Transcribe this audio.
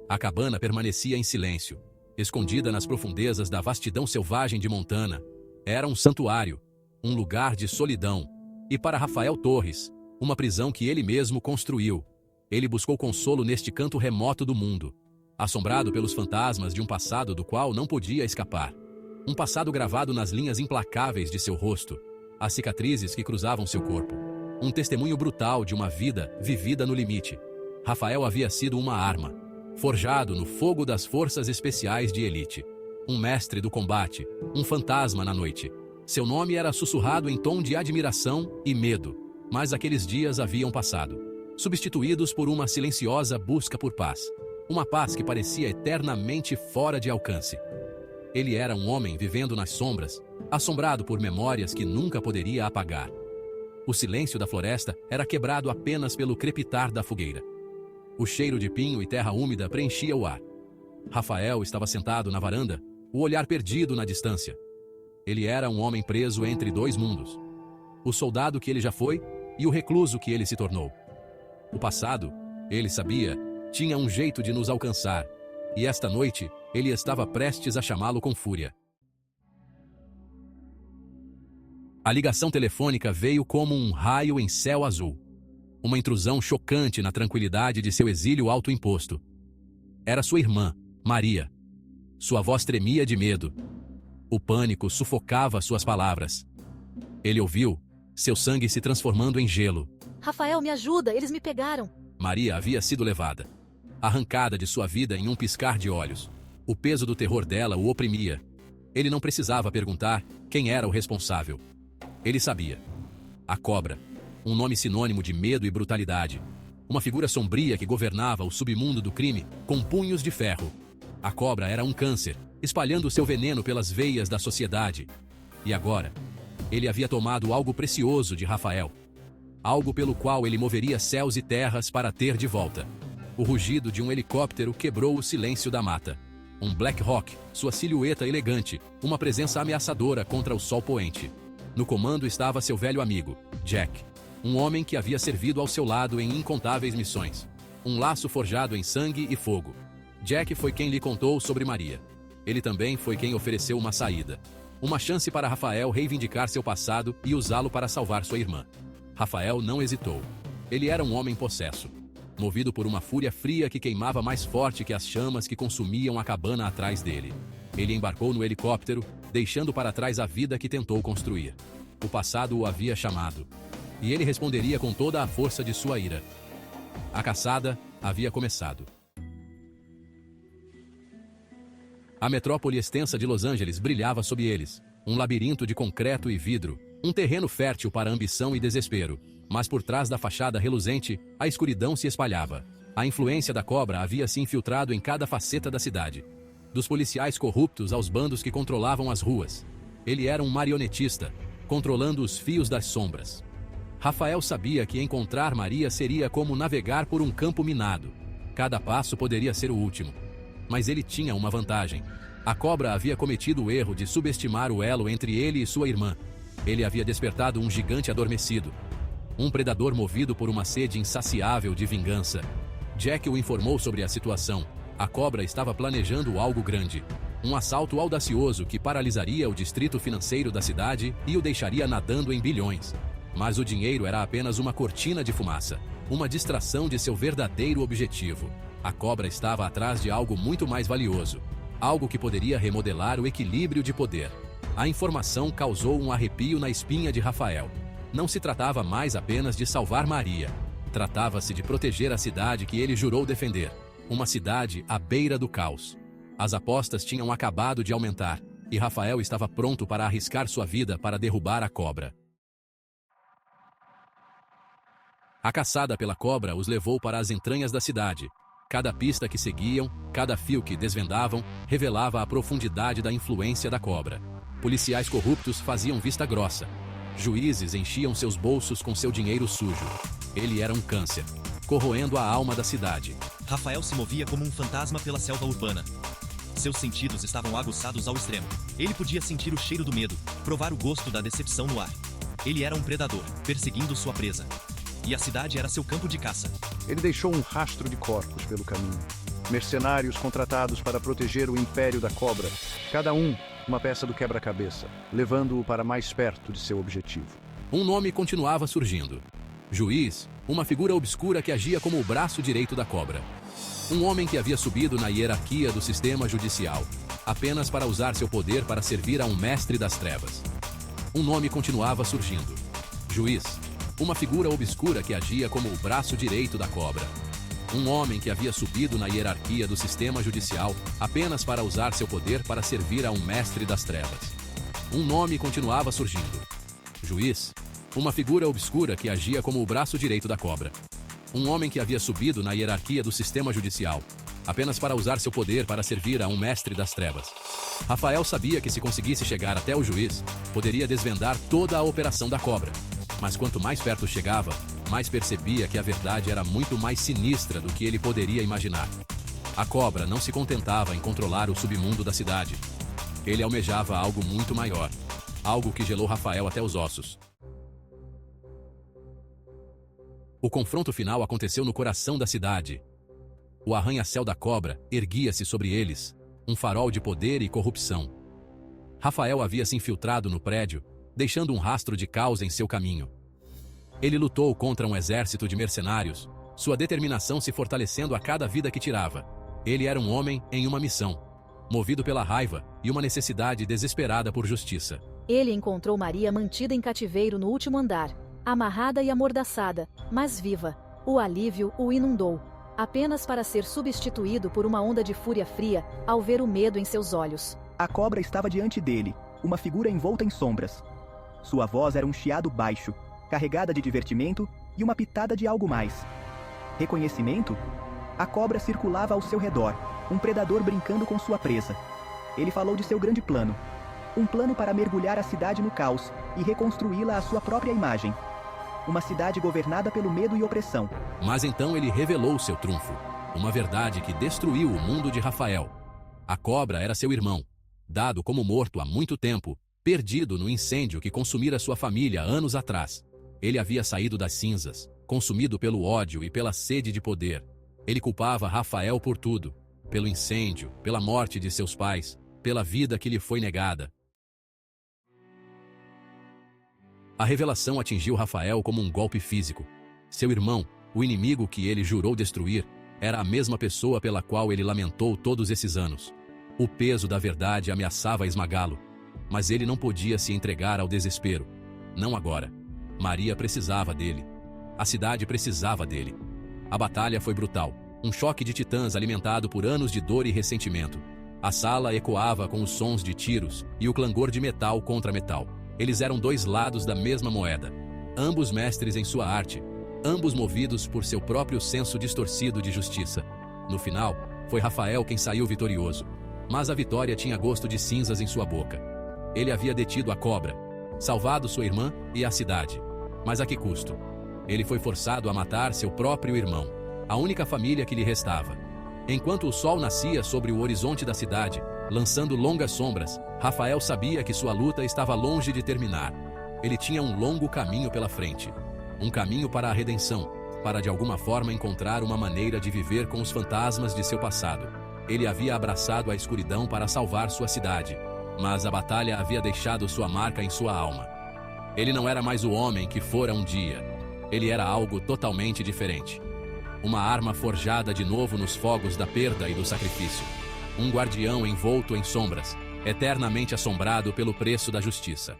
A cabana permanecia em silêncio, escondida nas profundezas da vastidão selvagem de Montana. Era um santuário, um lugar de solidão, e para Rafael Torres, uma prisão que ele mesmo construiu. Ele buscou consolo neste canto remoto do mundo, assombrado pelos fantasmas de um passado do qual não podia escapar. Um passado gravado nas linhas implacáveis de seu rosto, as cicatrizes que cruzavam seu corpo. Um testemunho brutal de uma vida vivida no limite. Rafael havia sido uma arma, forjado no fogo das forças especiais de elite. Um mestre do combate, um fantasma na noite. Seu nome era sussurrado em tom de admiração e medo, mas aqueles dias haviam passado, substituídos por uma silenciosa busca por paz. Uma paz que parecia eternamente fora de alcance. Ele era um homem vivendo nas sombras, assombrado por memórias que nunca poderia apagar. O silêncio da floresta era quebrado apenas pelo crepitar da fogueira. O cheiro de pinho e terra úmida preenchia o ar. Rafael estava sentado na varanda, o olhar perdido na distância. Ele era um homem preso entre dois mundos. O soldado que ele já foi e o recluso que ele se tornou. O passado, ele sabia, tinha um jeito de nos alcançar, e esta noite ele estava prestes a chamá-lo com fúria. A ligação telefônica veio como um raio em céu azul. Uma intrusão chocante na tranquilidade de seu exílio autoimposto. Era sua irmã, Maria. Sua voz tremia de medo. O pânico sufocava suas palavras. Ele ouviu, seu sangue se transformando em gelo. Rafael, me ajuda, eles me pegaram. Maria havia sido levada, arrancada de sua vida em um piscar de olhos. O peso do terror dela o oprimia. Ele não precisava perguntar quem era o responsável. Ele sabia. A cobra, um nome sinônimo de medo e brutalidade. Uma figura sombria que governava o submundo do crime com punhos de ferro. A cobra era um câncer, espalhando seu veneno pelas veias da sociedade. E agora, ele havia tomado algo precioso de Rafael. Algo pelo qual ele moveria céus e terras para ter de volta. O rugido de um helicóptero quebrou o silêncio da mata. Um Black Hawk, sua silhueta elegante, uma presença ameaçadora contra o sol poente. No comando estava seu velho amigo, Jack. Um homem que havia servido ao seu lado em incontáveis missões. Um laço forjado em sangue e fogo. Jack foi quem lhe contou sobre Maria. Ele também foi quem ofereceu uma saída. Uma chance para Rafael reivindicar seu passado e usá-lo para salvar sua irmã. Rafael não hesitou. Ele era um homem possesso, movido por uma fúria fria que queimava mais forte que as chamas que consumiam a cabana atrás dele. Ele embarcou no helicóptero, deixando para trás a vida que tentou construir. O passado o havia chamado. E ele responderia com toda a força de sua ira. A caçada havia começado. A metrópole extensa de Los Angeles brilhava sob eles, um labirinto de concreto e vidro, um terreno fértil para ambição e desespero. Mas por trás da fachada reluzente, a escuridão se espalhava. A influência da cobra havia se infiltrado em cada faceta da cidade. Dos policiais corruptos aos bandos que controlavam as ruas. Ele era um marionetista, controlando os fios das sombras. Rafael sabia que encontrar Maria seria como navegar por um campo minado. Cada passo poderia ser o último. Mas ele tinha uma vantagem. A cobra havia cometido o erro de subestimar o elo entre ele e sua irmã. Ele havia despertado um gigante adormecido. Um predador movido por uma sede insaciável de vingança. Jack o informou sobre a situação. A cobra estava planejando algo grande. Um assalto audacioso que paralisaria o distrito financeiro da cidade e o deixaria nadando em bilhões. Mas o dinheiro era apenas uma cortina de fumaça. Uma distração de seu verdadeiro objetivo. A cobra estava atrás de algo muito mais valioso. Algo que poderia remodelar o equilíbrio de poder. A informação causou um arrepio na espinha de Rafael. Não se tratava mais apenas de salvar Maria. Tratava-se de proteger a cidade que ele jurou defender. Uma cidade à beira do caos. As apostas tinham acabado de aumentar, e Rafael estava pronto para arriscar sua vida para derrubar a cobra. A caçada pela cobra os levou para as entranhas da cidade. Cada pista que seguiam, cada fio que desvendavam, revelava a profundidade da influência da cobra. Policiais corruptos faziam vista grossa. Juízes enchiam seus bolsos com seu dinheiro sujo. Ele era um câncer, corroendo a alma da cidade. Rafael se movia como um fantasma pela selva urbana. Seus sentidos estavam aguçados ao extremo. Ele podia sentir o cheiro do medo, provar o gosto da decepção no ar. Ele era um predador, perseguindo sua presa. E a cidade era seu campo de caça. Ele deixou um rastro de corpos pelo caminho. mercenários contratados para proteger o império da cobra, cada um uma peça do quebra-cabeça, levando-o para mais perto de seu objetivo. Um nome continuava surgindo. Juiz, uma figura obscura que agia como o braço direito da cobra. Um homem que havia subido na hierarquia do sistema judicial, apenas para usar seu poder para servir a um mestre das trevas. Um nome continuava surgindo. Juiz, uma figura obscura que agia como o braço direito da cobra. Um homem que havia subido na hierarquia do sistema judicial apenas para usar seu poder para servir a um mestre das trevas. Um nome continuava surgindo. Juiz, uma figura obscura que agia como o braço direito da cobra. Um homem que havia subido na hierarquia do sistema judicial apenas para usar seu poder para servir a um mestre das trevas. Rafael sabia que se conseguisse chegar até o juiz, poderia desvendar toda a operação da cobra. Mas quanto mais perto chegava, mais percebia que a verdade era muito mais sinistra do que ele poderia imaginar. A cobra não se contentava em controlar o submundo da cidade. Ele almejava algo muito maior, algo que gelou Rafael até os ossos. O confronto final aconteceu no coração da cidade. O arranha-céu da cobra erguia-se sobre eles, um farol de poder e corrupção. Rafael havia se infiltrado no prédio, deixando um rastro de caos em seu caminho. Ele lutou contra um exército de mercenários, sua determinação se fortalecendo a cada vida que tirava. Ele era um homem em uma missão, movido pela raiva e uma necessidade desesperada por justiça. Ele encontrou Maria mantida em cativeiro no último andar, amarrada e amordaçada, mas viva. O alívio o inundou, apenas para ser substituído por uma onda de fúria fria ao ver o medo em seus olhos. A cobra estava diante dele, uma figura envolta em sombras. Sua voz era um chiado baixo, carregada de divertimento e uma pitada de algo mais. Reconhecimento? A cobra circulava ao seu redor, um predador brincando com sua presa. Ele falou de seu grande plano. Um plano para mergulhar a cidade no caos e reconstruí-la à sua própria imagem. Uma cidade governada pelo medo e opressão. Mas então ele revelou seu trunfo, uma verdade que destruiu o mundo de Rafael. A cobra era seu irmão, dado como morto há muito tempo, perdido no incêndio que consumira sua família anos atrás. Ele havia saído das cinzas, consumido pelo ódio e pela sede de poder. Ele culpava Rafael por tudo, pelo incêndio, pela morte de seus pais, pela vida que lhe foi negada. A revelação atingiu Rafael como um golpe físico. Seu irmão, o inimigo que ele jurou destruir, era a mesma pessoa pela qual ele lamentou todos esses anos. O peso da verdade ameaçava esmagá-lo, mas ele não podia se entregar ao desespero. Não agora. Maria precisava dele. A cidade precisava dele. A batalha foi brutal, um choque de titãs alimentado por anos de dor e ressentimento. A sala ecoava com os sons de tiros e o clangor de metal contra metal. Eles eram dois lados da mesma moeda, ambos mestres em sua arte, ambos movidos por seu próprio senso distorcido de justiça. No final, foi Rafael quem saiu vitorioso, mas a vitória tinha gosto de cinzas em sua boca. Ele havia detido a cobra, salvado sua irmã e a cidade. Mas a que custo? Ele foi forçado a matar seu próprio irmão, a única família que lhe restava. Enquanto o sol nascia sobre o horizonte da cidade, lançando longas sombras, Rafael sabia que sua luta estava longe de terminar. Ele tinha um longo caminho pela frente. Um caminho para a redenção, para de alguma forma encontrar uma maneira de viver com os fantasmas de seu passado. Ele havia abraçado a escuridão para salvar sua cidade, mas a batalha havia deixado sua marca em sua alma. Ele não era mais o homem que fora um dia. Ele era algo totalmente diferente. Uma arma forjada de novo nos fogos da perda e do sacrifício. Um guardião envolto em sombras, eternamente assombrado pelo preço da justiça.